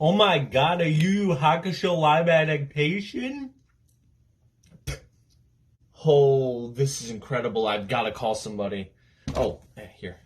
Oh my god, a Yu Yu Hakusho live adaptation? Oh, this is incredible. I've got to call somebody. Oh, here.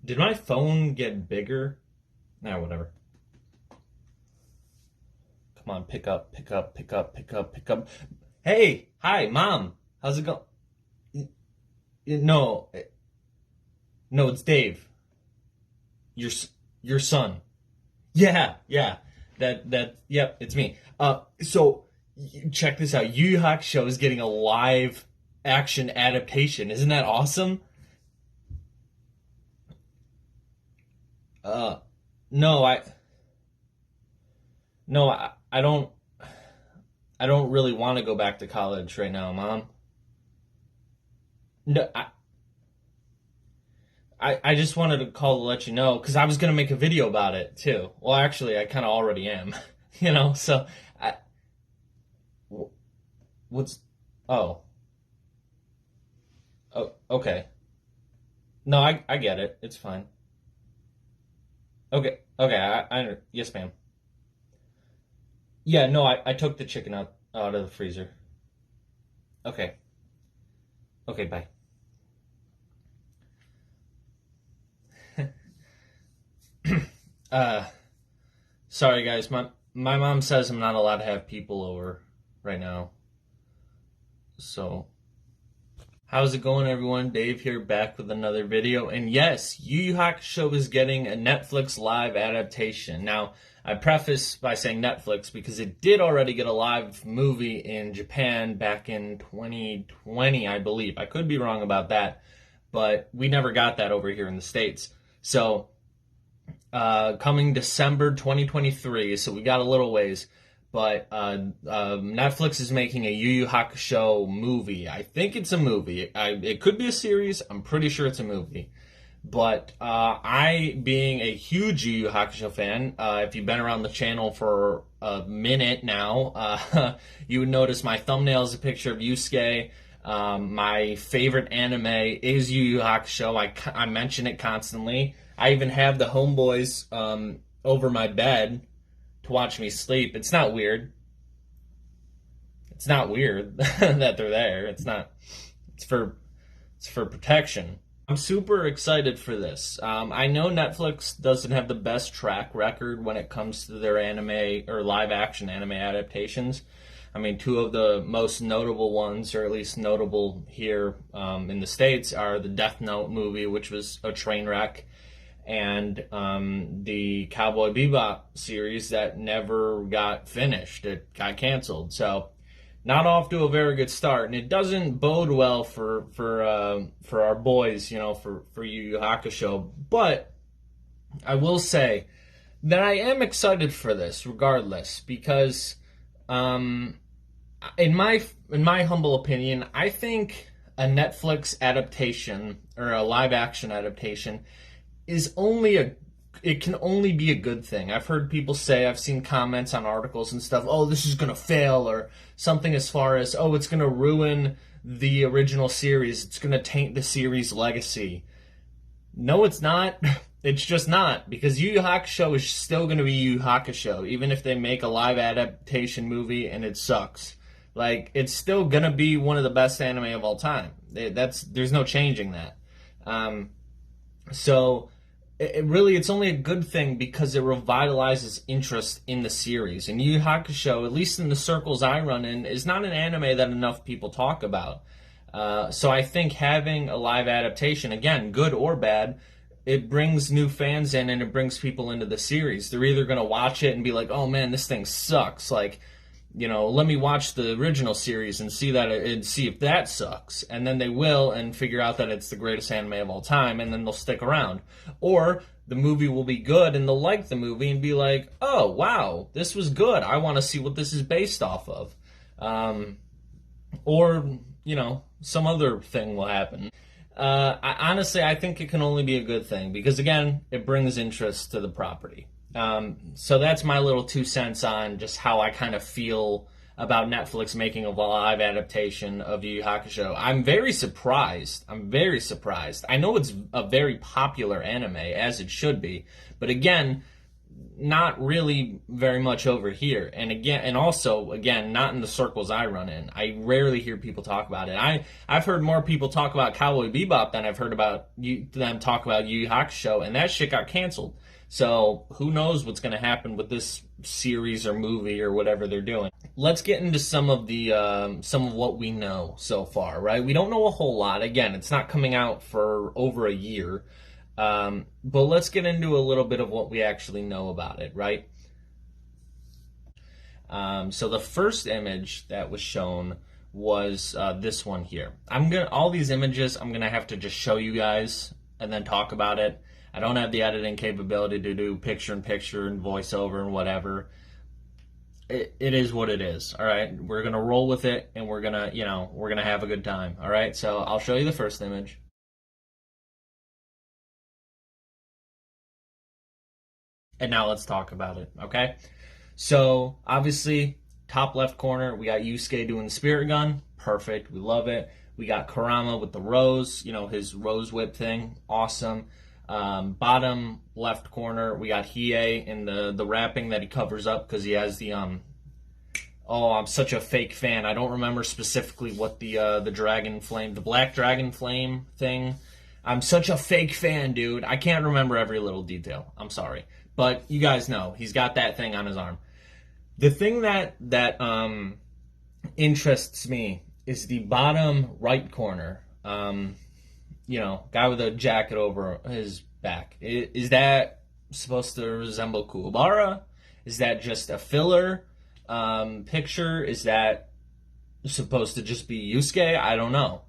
Did my phone get bigger? Nah, whatever. Come on, pick up, pick up, pick up, pick up, pick up. Hey, hi, Mom. How's it going? No, no, it's Dave. Your your son. Yeah, yeah. Yep, it's me. So check this out. Yu Yu Hakusho is getting a live action adaptation. Isn't that awesome? Uh, no, no, I don't really want to go back to college right now, Mom. No, I just wanted to call to let you know because I was gonna make a video about it too. Well, actually, I kind of already am, you know. So, what's? Oh, oh, okay. No, I get it. It's fine. Okay, okay. Yes, ma'am. Yeah, no, I took the chicken out of the freezer. Okay, okay, bye. Uh, sorry guys, my mom says I'm not allowed to have people over right now. So, how's it going, everyone? Dave here, back with another video. And yes, Yu Yu Hakusho is getting a Netflix live adaptation. Now, I preface by saying Netflix because it did already get a live movie in Japan back in 2020, I believe. I could be wrong about that, but we never got that over here in the States. So, coming December 2023, so we got a little ways. But Netflix is making a Yu Yu Hakusho movie. I think it's a movie. It could be a series. I'm pretty sure it's a movie. But I, being a huge Yu Yu Hakusho fan, if you've been around the channel for a minute now, you would notice my thumbnail is a picture of Yusuke. My favorite anime is Yu Yu Hakusho. I mention it constantly. I even have the homeboys over my bed to watch me sleep. It's not weird. It's not weird that they're there. It's not. It's for protection. I'm super excited for this. I know Netflix doesn't have the best track record when it comes to their anime or live action anime adaptations. I mean, two of the most notable ones, or at least notable here in the States, are the Death Note movie, which was a train wreck, and the Cowboy Bebop series that never got finished. It got canceled. So, not off to a very good start, and it doesn't bode well for our boys, you know, for Yu Yu Hakusho. But I will say that I am excited for this, regardless, because in my humble opinion, I think a Netflix adaptation or a live action adaptation is only a it can only be a good thing. I've heard people say, I've seen comments on articles and stuff, oh, this is gonna fail, or something as far as, oh, it's gonna ruin the original series, it's gonna taint the series legacy. No, it's not. It's just not, because Yu Yu Hakusho is still gonna be Yu Yu Hakusho, even if they make a live adaptation movie and it sucks. Like, it's still gonna be one of the best anime of all time. There's no changing that. So it's only a good thing because it revitalizes interest in the series. And Yu Yu Hakusho, at least in the circles I run in, is not an anime that enough people talk about. So I think having a live adaptation, again, good or bad, it brings new fans in and it brings people into the series. They're either going to watch it and be like, oh man, this thing sucks. Like, you know, let me watch the original series and see if that sucks, and then they will and figure out that it's the greatest anime of all time, and then they'll stick around. Or the movie will be good and they'll like the movie and be like, oh wow, this was good, I want to see what this is based off of. Or, you know, some other thing will happen. Honestly, I think it can only be a good thing because, again, it brings interest to the property. So that's my little 2 cents on just how I kind of feel about Netflix making a live adaptation of Yu Yu Hakusho. I'm very surprised. I'm very surprised. I know it's a very popular anime, as it should be. But again, not really very much over here. And also again, not in the circles I run in. I rarely hear people talk about it. I've heard more people talk about Cowboy Bebop than I've heard about them talk about Yu Yu Hakusho, and that shit got canceled. So who knows what's going to happen with this series or movie or whatever they're doing. Let's get into some of what we know so far. Right, we don't know a whole lot. Again, it's not coming out for over a year. But let's get into a little bit of what we actually know about it, right? So the first image that was shown was this one here. All these images I'm gonna have to just show you guys and then talk about it. I don't have the editing capability to do picture-in-picture and voiceover and whatever. It is what it is. All right, we're gonna roll with it, and we're gonna have a good time. All right, so I'll show you the first image. And now let's talk about it, okay? So, obviously, top left corner, we got Yusuke doing the spirit gun. Perfect, we love it. We got Kurama with the rose, his rose whip thing. Awesome. Bottom left corner, we got Hiei in the wrapping that he covers up because he has the oh, I'm such a fake fan. I don't remember specifically what the dragon flame, the black dragon flame thing. I'm such a fake fan, dude. I can't remember every little detail. I'm sorry. But you guys know, he's got that thing on his arm. The thing that interests me is the bottom right corner. Guy with a jacket over his back. Is that supposed to resemble Kuwabara? Is that just a filler picture? Is that supposed to just be Yusuke? I don't know.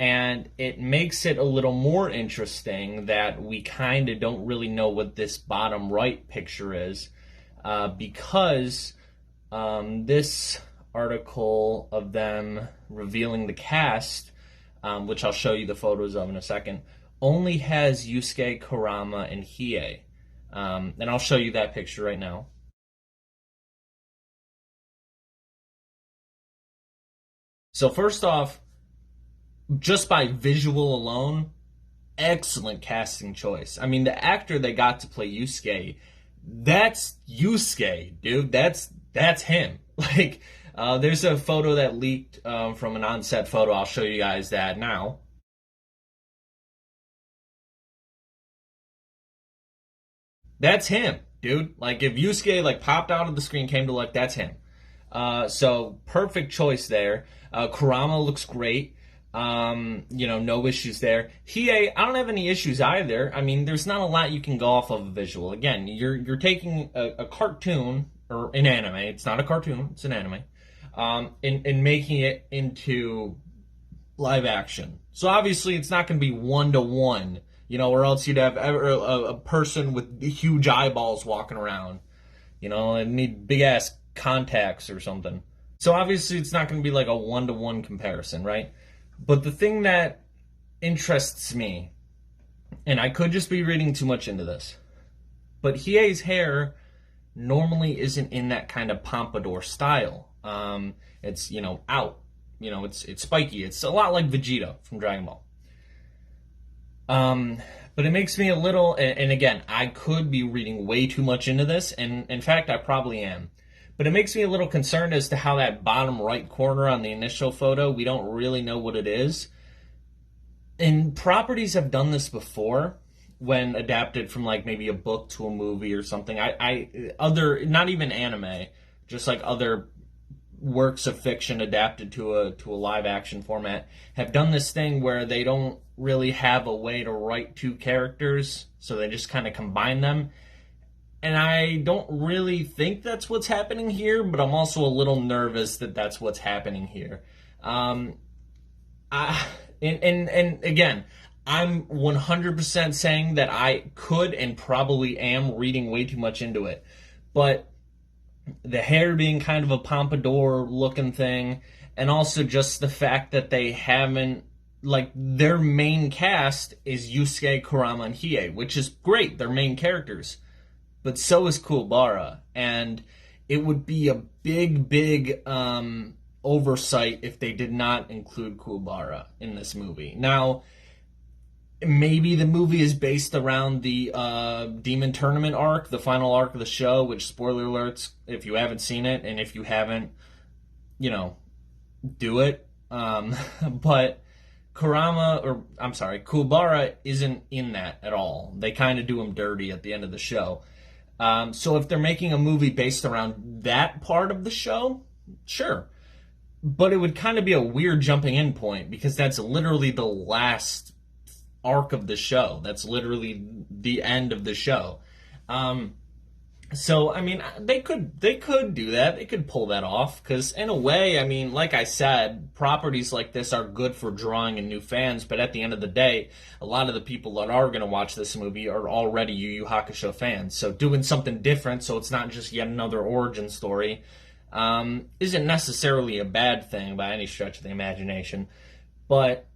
And it makes it a little more interesting that we kind of don't really know what this bottom right picture is, because this article of them revealing the cast, which I'll show you the photos of in a second, only has Yusuke, Kurama, and Hiei. And I'll show you that picture right now. So first off, just by visual alone, excellent casting choice. I mean, the actor they got to play Yusuke, that's Yusuke, dude. That's him. Like, there's a photo that leaked from an on-set photo. I'll show you guys that now. That's him, dude. Like, if Yusuke popped out of the screen, came to life, that's him. So perfect choice there. Kurama looks great. No issues there. Hiei, I don't have any issues either. I mean, there's not a lot you can go off of a visual. Again, you're taking a cartoon or an anime. It's not a cartoon. It's an anime. And making it into live action. So obviously, it's not going to be 1-to-1. Or else you'd have a person with huge eyeballs walking around. And need big ass contacts or something. So obviously, it's not going to be like a 1-to-1 comparison, right? But the thing that interests me, and I could just be reading too much into this, but Hiei's hair normally isn't in that kind of pompadour style. It's out. It's spiky. It's a lot like Vegeta from Dragon Ball. But it makes me a little, and again, I could be reading way too much into this, and in fact, I probably am. But it makes me a little concerned as to how that bottom right corner on the initial photo, we don't really know what it is. And properties have done this before when adapted from maybe a book to a movie or something. Not even anime, just other works of fiction adapted to a live action format have done this thing where they don't really have a way to write two characters, so they just kind of combine them. And I don't really think that's what's happening here, but I'm also a little nervous that that's what's happening here. And again, I'm 100% saying that I could and probably am reading way too much into it. But the hair being kind of a pompadour looking thing, and also just the fact that they haven't, their main cast is Yusuke, Kurama, and Hiei, which is great. They're main characters. But so is Kuwabara, and it would be a big oversight if they did not include Kuwabara in this movie. Now, maybe the movie is based around the Demon Tournament arc, the final arc of the show, which, spoiler alerts, if you haven't seen it, and if you haven't, you know, do it. But Kuwabara isn't in that at all. They kind of do him dirty at the end of the show. So if they're making a movie based around that part of the show, sure. But it would kind of be a weird jumping in point because that's literally the last arc of the show. That's literally the end of the show. So I mean, they could do that. They could pull that off because in a way, I mean, like I said, properties like this are good for drawing in new fans. But at the end of the day, a lot of the people that are going to watch this movie are already Yu Yu Hakusho fans. So doing something different, so it's not just yet another origin story, isn't necessarily a bad thing by any stretch of the imagination. But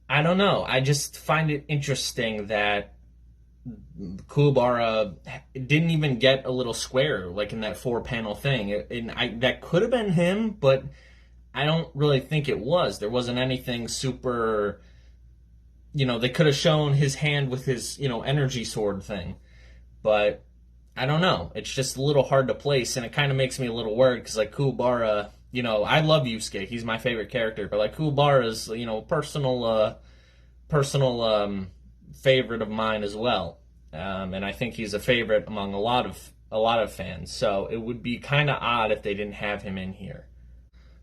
I don't know. I just find it interesting that Kuwabara didn't even get a little square like in that 4-panel thing. That could have been him, but I don't really think it was. There wasn't anything super, they could have shown his hand with his, energy sword thing. But I don't know. It's just a little hard to place, and it kind of makes me a little worried because, like, Kuwabara, I love Yusuke. He's my favorite character. But, like, Kuwabara's, personal favorite of mine as well. And I think he's a favorite among a lot of fans. So it would be kind of odd if they didn't have him in here.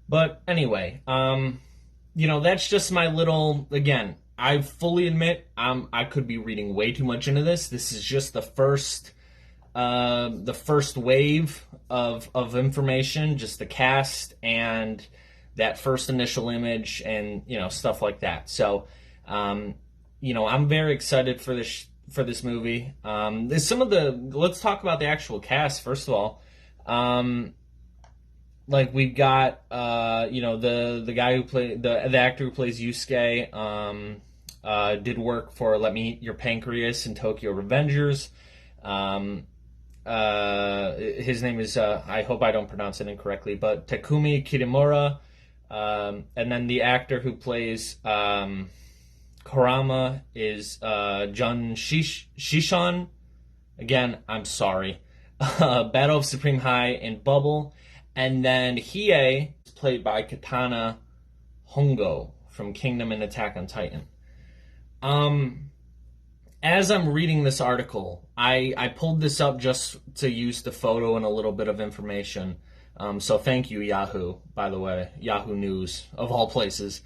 But anyway, that's just my little, again, I fully admit I could be reading way too much into this. This is just the first wave of information, just the cast and that first initial image and, stuff like that. So, I'm very excited for this movie. Let's talk about the actual cast first of all. Like we've got the guy who played the actor who plays Yusuke did work for Let Me Eat Your Pancreas and Tokyo Revengers. His name is I hope I don't pronounce it incorrectly, but Takumi Kitamura. And then the actor who plays Kurama is Jun Shishan. Again, I'm sorry. Battle of Supreme High and Bubble. And then Hiei is played by Katana Hongo from Kingdom and Attack on Titan. As I'm reading this article, I pulled this up just to use the photo and a little bit of information. So thank you, Yahoo, by the way. Yahoo News, of all places.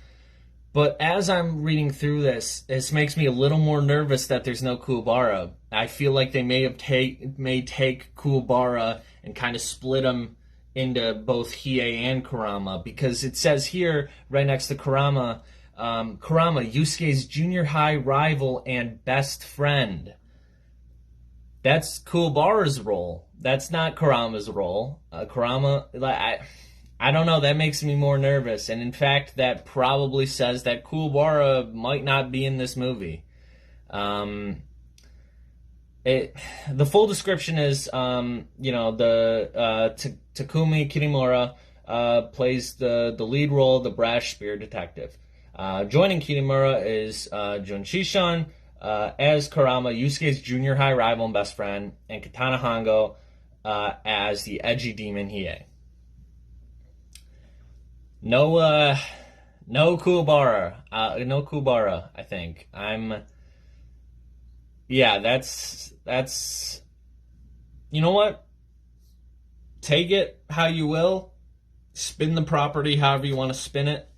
But as I'm reading through this makes me a little more nervous that there's no Kuwabara. I feel like they may take Kuwabara and kind of split him into both Hiei and Kurama, because it says here, right next to Kurama, Yusuke's junior high rival and best friend. That's Kuwabara's role. That's not Kurama's role. Kurama, I don't know, that makes me more nervous. And in fact, that probably says that Kuwabara might not be in this movie. The full description is, Takumi Kitamura plays the lead role, the brash spear detective. Joining Kitamura is Jun Shishan as Kurama, Yusuke's junior high rival and best friend, and Katana Hongo as the edgy demon Hiei. No Kuwabara. No Kuwabara, I think. That's, you know what? Take it how you will. Spin the property however you want to spin it.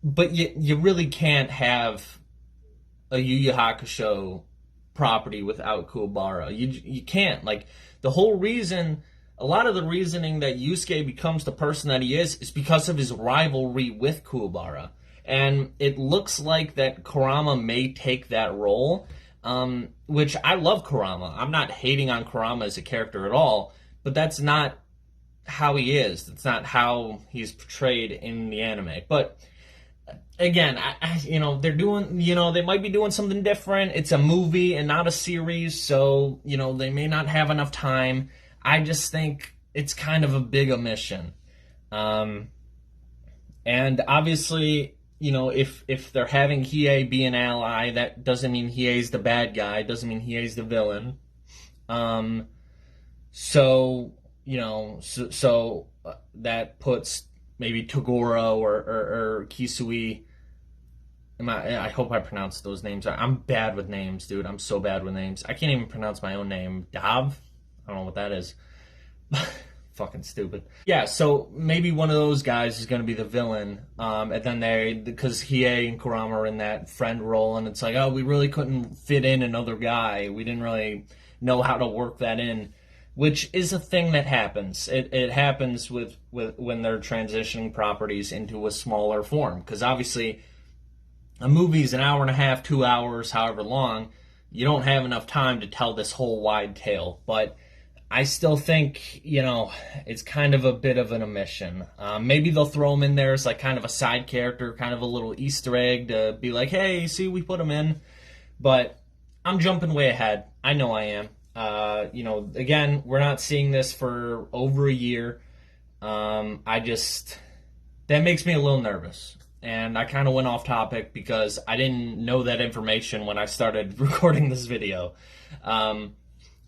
But you really can't have a Yu Yu Hakusho property without Kuwabara. You can't. Like, the whole reason, a lot of the reasoning that Yusuke becomes the person that he is because of his rivalry with Kuwabara. And it looks like that Kurama may take that role, which I love Kurama. I'm not hating on Kurama as a character at all, but that's not how he is. That's not how he's portrayed in the anime. But again, they're doing, they might be doing something different. It's a movie and not a series, so, they may not have enough time. I just think it's kind of a big omission. And obviously, if they're having Hiei be an ally, that doesn't mean Hiei's the bad guy. Doesn't mean Hiei's the villain. Um, so that puts maybe Toguro or Kisui. I hope I pronounced those names. I'm bad with names, dude. I'm so bad with names. I can't even pronounce my own name. Dav? I don't know what that is. Fucking stupid. Yeah, so maybe one of those guys is going to be the villain. And then because Hiei and Kurama are in that friend role, and it's like, oh, we really couldn't fit in another guy. We didn't really know how to work that in, which is a thing that happens. It happens with when they're transitioning properties into a smaller form. Because obviously, a movie is an hour and a half, 2 hours, however long. You don't have enough time to tell this whole wide tale. But I still think, it's kind of a bit of an omission. Maybe they'll throw him in there as like kind of a side character, kind of a little Easter egg to be like, hey, see, we put him in. But I'm jumping way ahead. I know I am. Again, we're not seeing this for over a year. That makes me a little nervous. And I kind of went off topic because I didn't know that information when I started recording this video.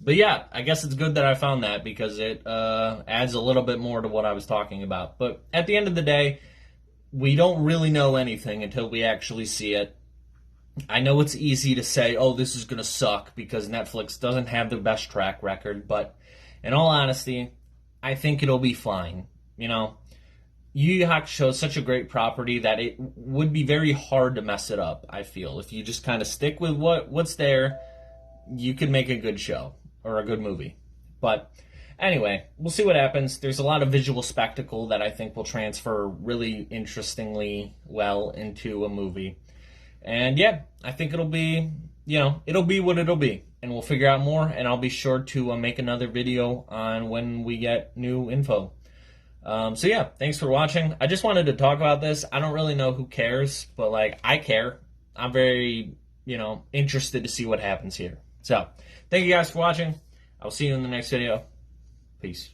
But yeah, I guess it's good that I found that because it adds a little bit more to what I was talking about. But at the end of the day, we don't really know anything until we actually see it. I know it's easy to say, oh, this is going to suck because Netflix doesn't have the best track record. But in all honesty, I think it'll be fine. Yu Yu Hakusho is such a great property that it would be very hard to mess it up, I feel. If you just kind of stick with what's there, you could make a good show or a good movie. But anyway, we'll see what happens. There's a lot of visual spectacle that I think will transfer really interestingly well into a movie. And yeah, I think it'll be what it'll be. And we'll figure out more, and I'll be sure to make another video on when we get new info. So yeah, thanks for watching. I just wanted to talk about this. I don't really know who cares, but I care. I'm very, interested to see what happens here. So, thank you guys for watching. I'll see you in the next video. Peace.